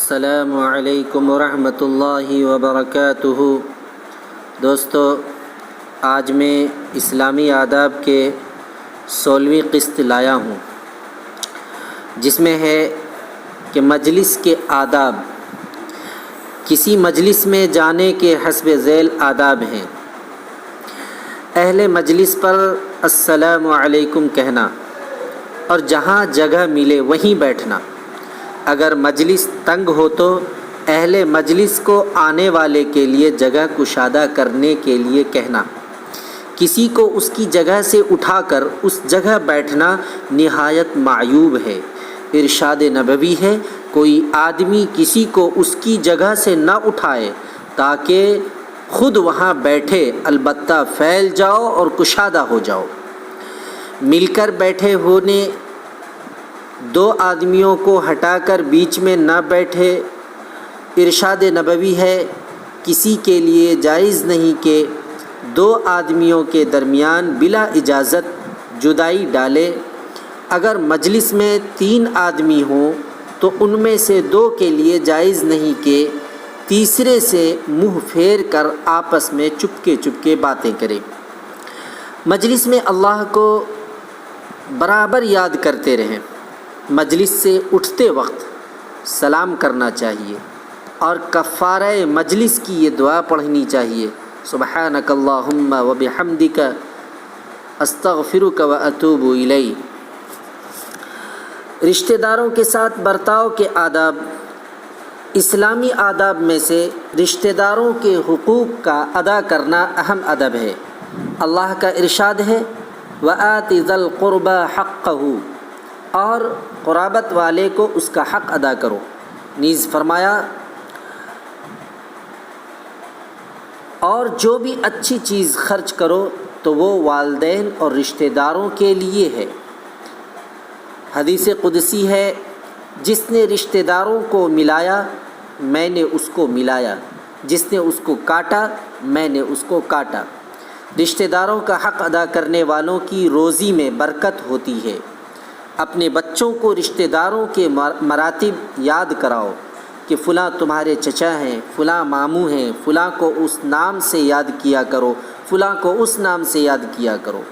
السلام علیکم ورحمۃ اللہ وبرکاتہ۔ دوستو، آج میں اسلامی آداب کے 16ویں قسط لایا ہوں، جس میں ہے کہ مجلس کے آداب۔ کسی مجلس میں جانے کے حسب ذیل آداب ہیں۔ اہل مجلس پر السلام علیکم کہنا اور جہاں جگہ ملے وہیں بیٹھنا۔ اگر مجلس تنگ ہو تو اہل مجلس کو آنے والے کے لیے جگہ کشادہ کرنے کے لیے کہنا۔ کسی کو اس کی جگہ سے اٹھا کر اس جگہ بیٹھنا نہایت معیوب ہے۔ ارشاد نبوی ہے، کوئی آدمی کسی کو اس کی جگہ سے نہ اٹھائے تاکہ خود وہاں بیٹھے، البتہ پھیل جاؤ اور کشادہ ہو جاؤ۔ مل کر بیٹھے ہونے دو آدمیوں کو ہٹا کر بیچ میں نہ بیٹھے۔ ارشاد نبوی ہے، کسی کے لیے جائز نہیں کہ دو آدمیوں کے درمیان بلا اجازت جدائی ڈالے۔ اگر مجلس میں 3 آدمی ہوں تو ان میں سے 2 کے لیے جائز نہیں کہ تیسرے سے منہ پھیر کر آپس میں چپکے باتیں کرے۔ مجلس میں اللہ کو برابر یاد کرتے رہیں۔ مجلس سے اٹھتے وقت سلام کرنا چاہیے اور کفارہ مجلس کی یہ دعا پڑھنی چاہیے، سبحانک اللہم و بحمدک استغفرک و اتوب الیک۔ رشتہ داروں کے ساتھ برتاؤ کے آداب۔ اسلامی آداب میں سے رشتہ داروں کے حقوق کا ادا کرنا اہم ادب ہے۔ اللہ کا ارشاد ہے، وَآتِ ذَا الْقُرْبَى حَقَّهُ، اور قرابت والے کو اس کا حق ادا کرو۔ نیز فرمایا، اور جو بھی اچھی چیز خرچ کرو تو وہ والدین اور رشتہ داروں کے لیے ہے۔ حدیث قدسی ہے، جس نے رشتہ داروں کو ملایا میں نے اس کو ملایا، جس نے اس کو کاٹا میں نے اس کو کاٹا۔ رشتہ داروں کا حق ادا کرنے والوں کی روزی میں برکت ہوتی ہے۔ اپنے بچوں کو رشتہ داروں کے مراتب یاد کراؤ کہ فلاں تمہارے چچا ہیں، فلاں ماموں ہیں، فلاں کو اس نام سے یاد کیا کرو، فلاں کو اس نام سے یاد کیا کرو۔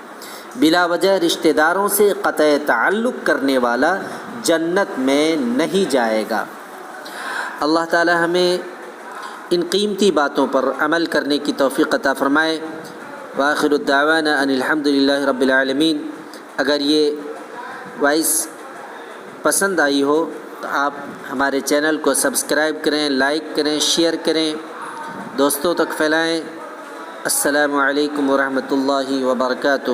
بلا وجہ رشتہ داروں سے قطع تعلق کرنے والا جنت میں نہیں جائے گا۔ اللہ تعالی ہمیں ان قیمتی باتوں پر عمل کرنے کی توفیق عطا فرمائے۔ وآخر الدعوانا ان الحمد للہ رب العالمین۔ اگر یہ وائس پسند آئی ہو تو آپ ہمارے چینل کو سبسکرائب کریں، لائک کریں، شیئر کریں، دوستوں تک پھیلائیں۔ السلام علیکم ورحمۃ اللہ وبرکاتہ۔